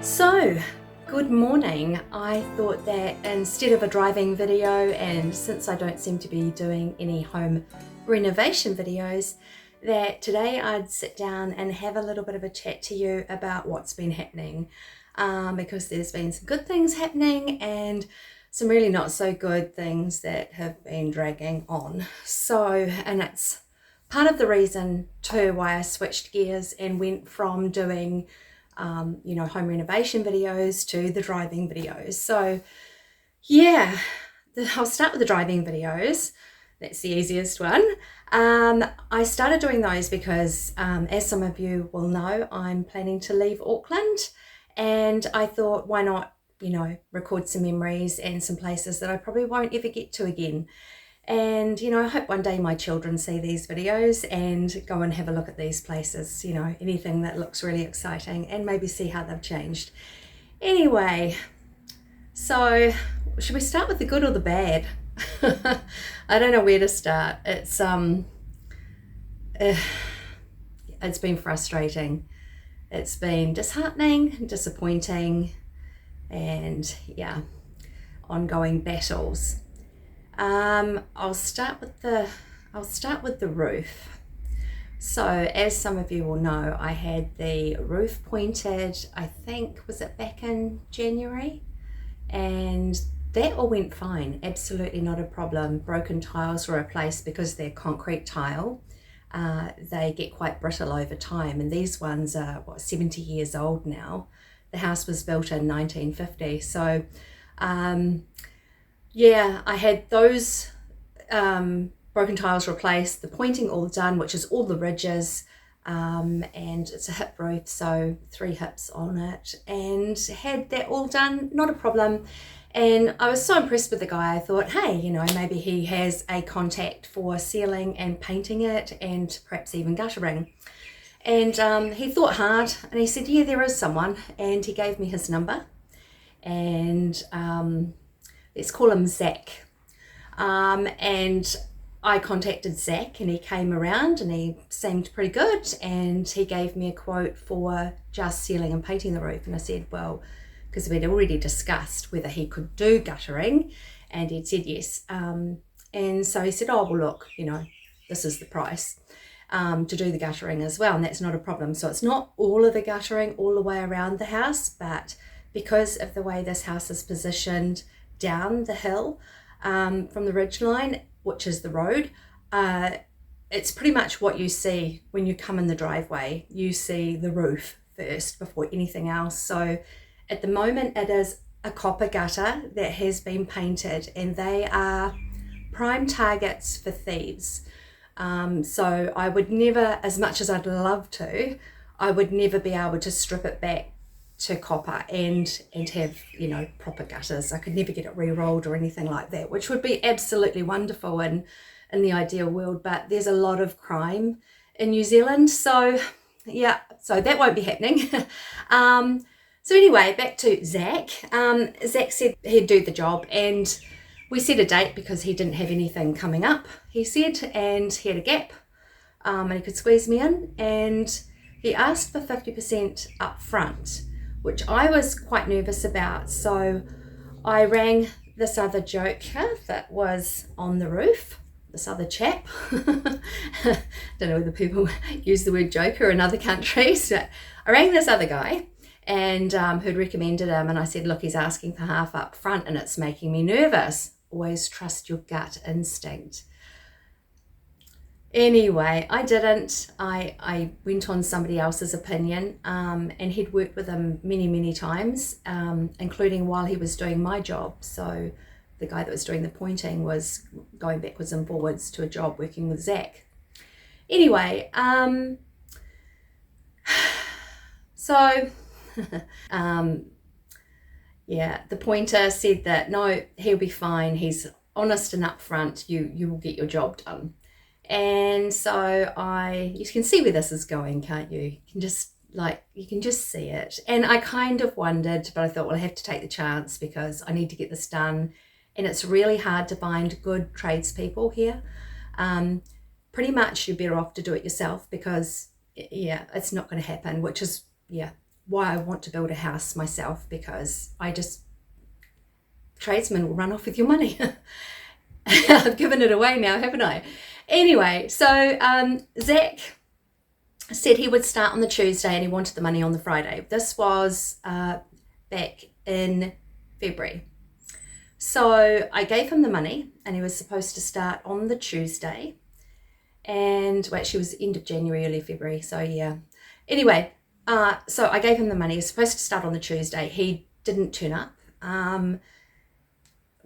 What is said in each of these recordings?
So, good morning. I thought that instead of a driving video, and since I don't seem to be doing any home renovation videos, that today I'd sit down and have a little bit of a chat to you about what's been happening, because there's been some good things happening and some really not so good things that have been dragging on. So, and it's part of the reason too why I switched gears and went from doing home renovation videos to the driving videos. So yeah, I'll start with the driving videos. That's the easiest one. I started doing those because, as some of you will know, I'm planning to leave Auckland, and I thought, why not, record some memories and some places that I probably won't ever get to again. And, I hope one day my children see these videos and go and have a look at these places, anything that looks really exciting, and maybe see how they've changed. Anyway, so should we start with the good or the bad? I don't know where to start. It's been frustrating. It's been disheartening, disappointing, and ongoing battles. I'll start with the roof. So as some of you will know, I had the roof pointed, I think, was it back in January? And that all went fine, absolutely not a problem. Broken tiles were replaced because they're concrete tile. They get quite brittle over time, and these ones are 70 years old now. The house was built in 1950, so I had those broken tiles replaced, the pointing all done, which is all the ridges, and it's a hip roof, so 3 hips on it, and had that all done, not a problem. And I was so impressed with the guy, I thought, hey, maybe he has a contact for sealing and painting it, and perhaps even guttering. And he thought hard, and he said, yeah, there is someone, and he gave me his number, and let's call him Zach. And I contacted Zach, and he came around, and he seemed pretty good, and he gave me a quote for just sealing and painting the roof. And I said, well, because we'd already discussed whether he could do guttering, and he'd said yes. And so he said, oh, well, look, this is the price to do the guttering as well, and that's not a problem. So it's not all of the guttering all the way around the house, but because of the way this house is positioned down the hill from the ridge line, which is the road, it's pretty much what you see when you come in the driveway. You see the roof first before anything else. So at the moment it is a copper gutter that has been painted, and they are prime targets for thieves. So I would never, as much as I'd love to, I would never be able to strip it back to copper and have proper gutters. I could never get it re-rolled or anything like that, which would be absolutely wonderful in the ideal world, but there's a lot of crime in New Zealand, so that won't be happening. So anyway, back to Zach. Zach said he'd do the job, and we set a date because he didn't have anything coming up, he said, and he had a gap, and he could squeeze me in, and he asked for 50% up front, which I was quite nervous about. So I rang this other joker that was on the roof, this other chap. Don't know whether people use the word joker in other countries, but I rang this other guy, and who'd recommended him, and I said, look, he's asking for half up front and it's making me nervous. Always trust your gut instinct. Anyway, I didn't. I went on somebody else's opinion, and he'd worked with him many, many times, including while he was doing my job. So the guy that was doing the pointing was going backwards and forwards to a job working with Zach. Anyway, so the pointer said that no, he'll be fine. He's honest and upfront. You will get your job done. And so you can see where this is going, can't you? You can just see it. And I kind of wondered, but I thought, well, I have to take the chance because I need to get this done. And it's really hard to find good tradespeople here. Pretty much you're better off to do it yourself because, yeah, it's not going to happen, which is, yeah, why I want to build a house myself, because tradesmen will run off with your money. I've given it away now, haven't I? Anyway, so Zach said he would start on the Tuesday and he wanted the money on the Friday. This was back in February. So I gave him the money and he was supposed to start on the Tuesday. And well, actually it was end of January, early February. So yeah. Anyway, so I gave him the money. He was supposed to start on the Tuesday. He didn't turn up.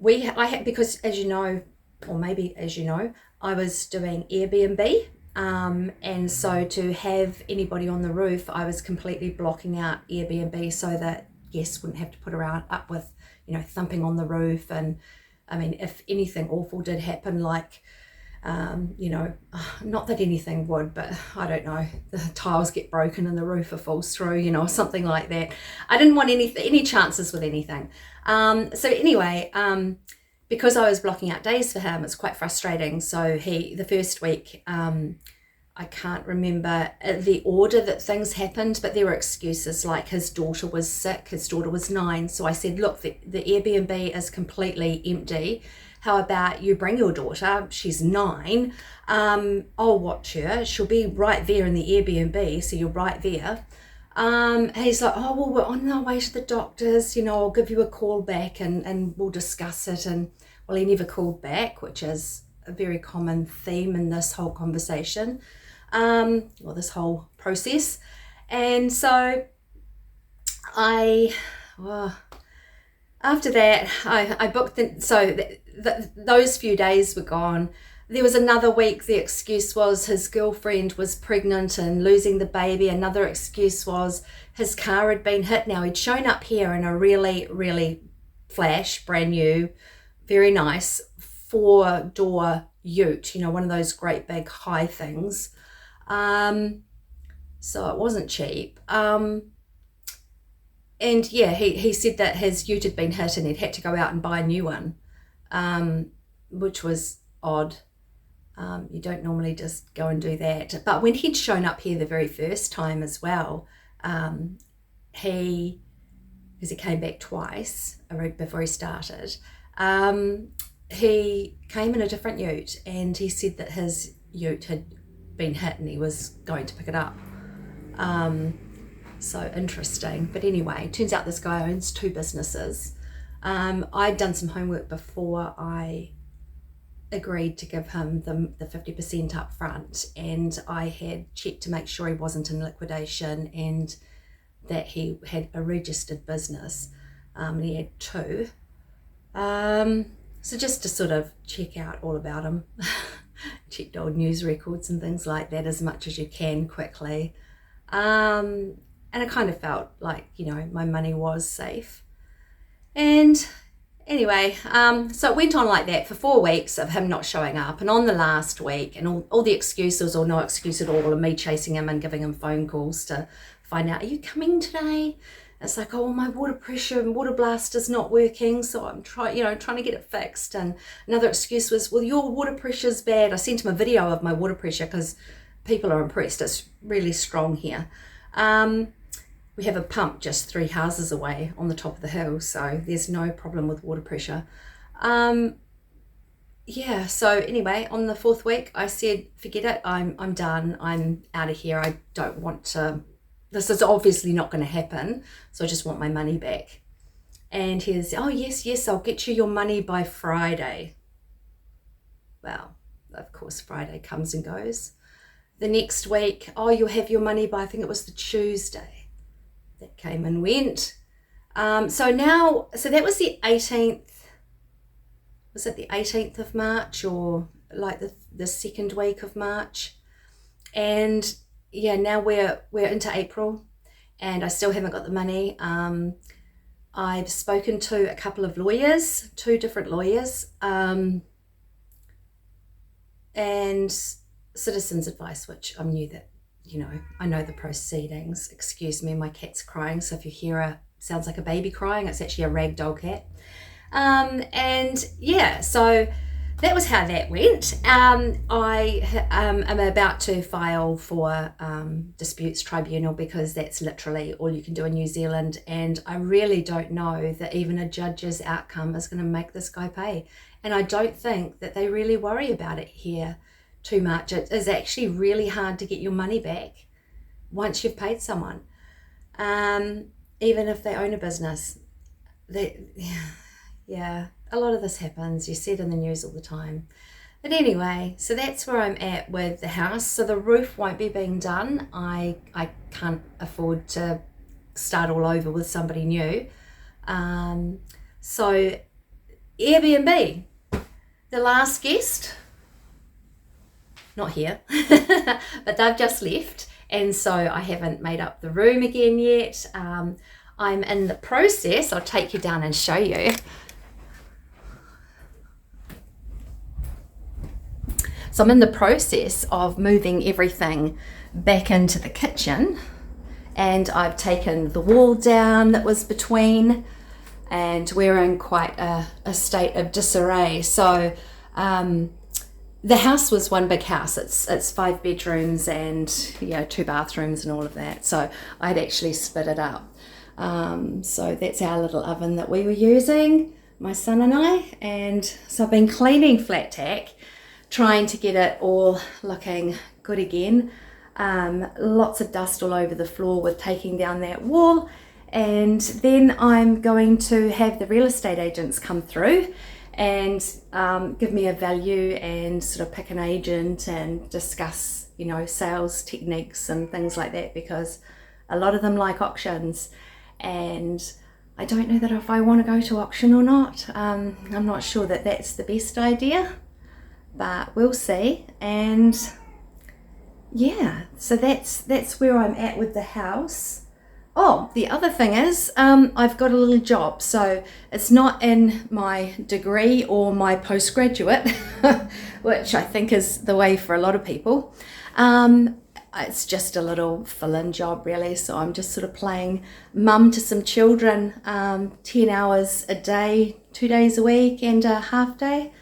Because as you know, or maybe as you know, I was doing Airbnb. And so to have anybody on the roof, I was completely blocking out Airbnb so that guests wouldn't have to put up with, thumping on the roof. And I mean, if anything awful did happen, like, not that anything would, but I don't know, the tiles get broken and the roof falls through, something like that. I didn't want any chances with anything. So anyway, because I was blocking out days for him, it's quite frustrating. So the first week, I can't remember the order that things happened, but there were excuses like his daughter was sick, his daughter was 9. So I said, look, the Airbnb is completely empty. How about you bring your daughter? She's 9. I'll watch her. She'll be right there in the Airbnb, so you're right there. And he's like, oh, well, we're on our way to the doctors. I'll give you a call back and we'll discuss it. And well, he never called back, which is a very common theme in this whole conversation, or this whole process. And so after that, I booked those few days were gone. There was another week. The excuse was his girlfriend was pregnant and losing the baby. Another excuse was his car had been hit. Now he'd shown up here in a really, really flash, brand new, very nice 4-door ute, one of those great big high things. So it wasn't cheap. And yeah, he said that his ute had been hit and he'd had to go out and buy a new one, which was odd. You don't normally just go and do that. But when he'd shown up here the very first time as well, because he came back twice before he started, he came in a different ute and he said that his ute had been hit and he was going to pick it up. So interesting. But anyway, turns out this guy owns 2 businesses. I'd done some homework before I agreed to give him the 50% up front, and I had checked to make sure he wasn't in liquidation and that he had a registered business, and he had 2. So just to sort of check out all about him, checked old news records and things like that as much as you can quickly. And I kind of felt like, my money was safe. And anyway, so it went on like that for 4 weeks of him not showing up. And on the last week, and all the excuses or no excuse at all, and me chasing him and giving him phone calls to find out, are you coming today? It's like, oh, my water pressure and water blaster's not working, so I'm trying to get it fixed. And another excuse was, well, your water pressure's bad. I sent him a video of my water pressure because people are impressed. It's really strong here. We have a pump just 3 houses away on the top of the hill, so there's no problem with water pressure. Yeah, so anyway, on the 4th week, I said, forget it, I'm done, I'm out of here, I don't want to, this is obviously not going to happen, so I just want my money back. And he said, oh, yes, I'll get you your money by Friday. Well, of course, Friday comes and goes. The next week, oh, you'll have your money by, I think it was the Tuesday. That came and went. So that was the 18th. Was it the 18th of March or like the second week of March? And yeah, now we're into April and I still haven't got the money. I've spoken to a couple of lawyers, 2 different lawyers, and citizen's advice, which I knew that, I know the proceedings. Excuse me, my cat's crying, so if you hear sounds like a baby crying, it's actually a ragdoll cat. And yeah, so that was how that went. I am about to file for disputes tribunal, because that's literally all you can do in New Zealand, and I really don't know that even a judge's outcome is going to make this guy pay. And I don't think that they really worry about it here too much. It is actually really hard to get your money back once you've paid someone, even if they own a business. Yeah, a lot of this happens. You see it in the news all the time. But anyway, so that's where I'm at with the house. So the roof won't be being done. I can't afford to start all over with somebody new. So Airbnb, the last guest, not here, but they've just left. And so I haven't made up the room again yet. I'm in the process. I'll take you down and show you. So I'm in the process of moving everything back into the kitchen, and I've taken the wall down that was between, and we're in quite a state of disarray. So the house was one big house. It's 5 bedrooms and 2 bathrooms and all of that. So I'd actually split it up. So that's our little oven that we were using, my son and I. And so I've been cleaning flat tack, trying to get it all looking good again. Lots of dust all over the floor with taking down that wall. And then I'm going to have the real estate agents come through and give me a value and sort of pick an agent and discuss, sales techniques and things like that, because a lot of them like auctions. And I don't know that if I want to go to auction or not. I'm not sure that that's the best idea, but we'll see. And yeah, so that's where I'm at with the house. Oh, the other thing is, I've got a little job. So it's not in my degree or my postgraduate, which I think is the way for a lot of people. It's just a little fill-in job, really. So I'm just sort of playing mum to some children, 10 hours a day, 2 days a week and a half day.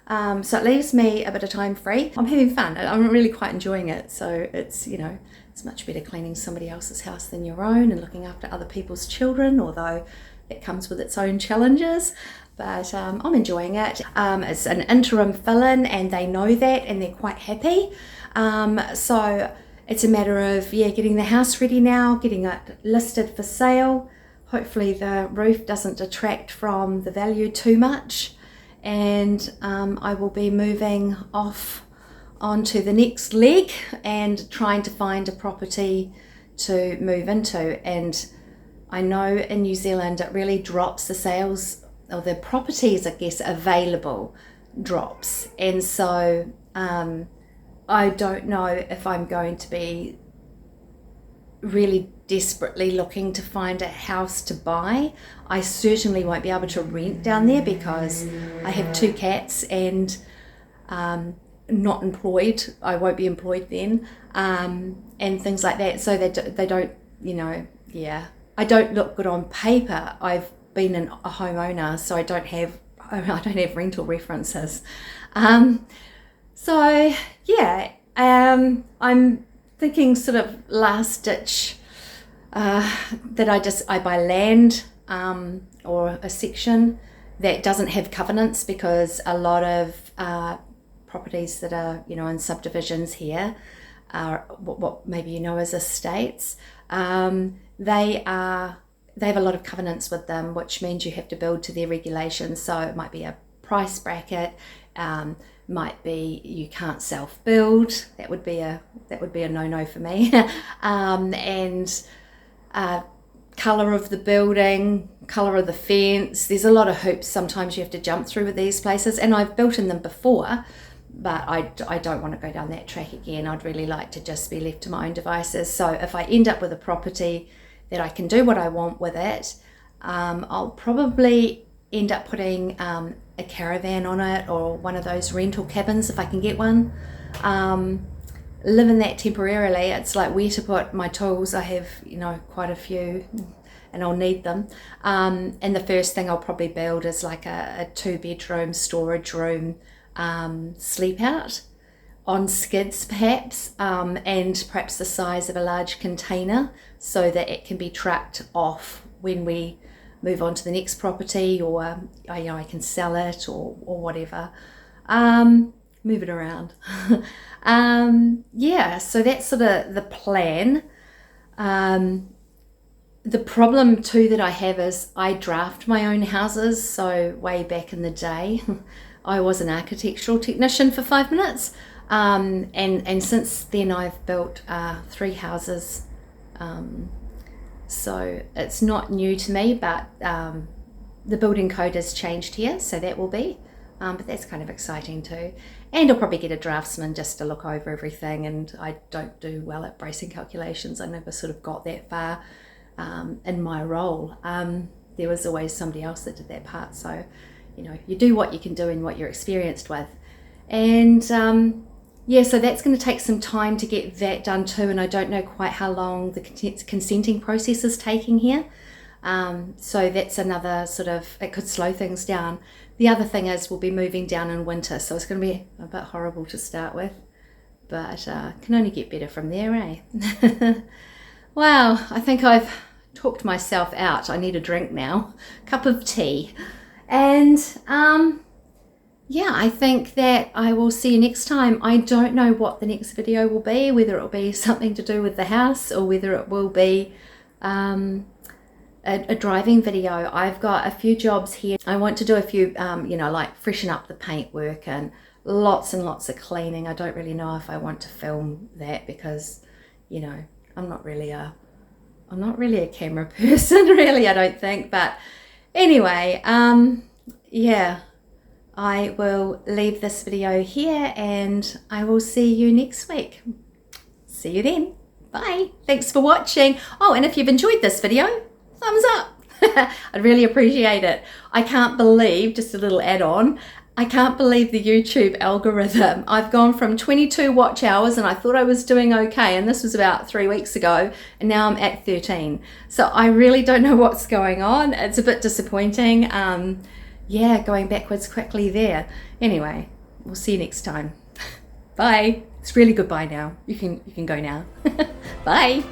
So it leaves me a bit of time free. I'm having fun. I'm really quite enjoying it. So it's, it's much better cleaning somebody else's house than your own and looking after other people's children, although it comes with its own challenges. But I'm enjoying it. It's an interim fill-in, and they know that, and they're quite happy. So it's a matter of, getting the house ready now, getting it listed for sale. Hopefully the roof doesn't detract from the value too much. And I will be moving off onto the next leg and trying to find a property to move into. And I know in New Zealand it really drops the sales, or the properties, I guess, available drops. And so I don't know if I'm going to be really desperately looking to find a house to buy. I certainly won't be able to rent down there because I have 2 cats and not employed. I won't be employed then, and things like that. So they don't, I don't look good on paper. I've been a homeowner, so I don't have rental references. So yeah, I'm thinking sort of last ditch, that I buy land or a section that doesn't have covenants, because a lot of properties that are in subdivisions here are what maybe as estates. They have a lot of covenants with them, which means you have to build to their regulations. So it might be a price bracket, might be you can't self-build. That would be a no-no for me. And colour of the building, colour of the fence. There's a lot of hoops sometimes you have to jump through with these places, and I've built in them before, but I don't want to go down that track again. I'd really like to just be left to my own devices. So if I end up with a property that I can do what I want with it, I'll probably end up putting a caravan on it, or one of those rental cabins if I can get one. live in that temporarily. It's like where to put my tools. I have, you know, quite a few and I'll need them. And the first thing I'll probably build is like a 2-bedroom storage room, sleep out on skids perhaps, and perhaps the size of a large container so that it can be trucked off when we move on to the next property, or you know, I can sell it or whatever. Move it around. Yeah, so that's sort of the plan. The problem too that I have is I draft my own houses. So way back in the day, I was an architectural technician for 5 minutes. And since then I've built 3 houses. So it's not new to me, but the building code has changed here, so that will be. But that's kind of exciting too. And I'll probably get a draftsman just to look over everything, and I don't do well at bracing calculations. I never sort of got that far in my role. There was always somebody else that did that part. So, you know, you do what you can do and what you're experienced with. And yeah, so that's going to take some time to get that done too, and I don't know quite how long the consenting process is taking here. So that's another sort of, it could slow things down. The other thing is we'll be moving down in winter, so it's going to be a bit horrible to start with, but can only get better from there, eh? Wow, I think I've talked myself out. I need a drink now, cup of tea. And yeah, I think that I will see you next time. I don't know what the next video will be, whether it will be something to do with the house or whether it will be a driving video. I've got a few jobs here. I want to do a few, you know, like freshen up the paintwork and lots of cleaning. I don't really know if I want to film that because, you know, I'm not really a camera person, really, I don't think. But anyway, yeah, I will leave this video here and I will see you next week. See you then. Bye. Thanks for watching. Oh, and if you've enjoyed this video, thumbs up. I'd really appreciate it. I can't believe, just a little add-on, I can't believe the YouTube algorithm. I've gone from 22 watch hours and I thought I was doing okay, and this was about 3 weeks ago, and now I'm at 13. So I really don't know what's going on. It's a bit disappointing. Yeah, going backwards quickly there. Anyway, we'll see you next time. Bye. It's really goodbye now. You can go now. Bye.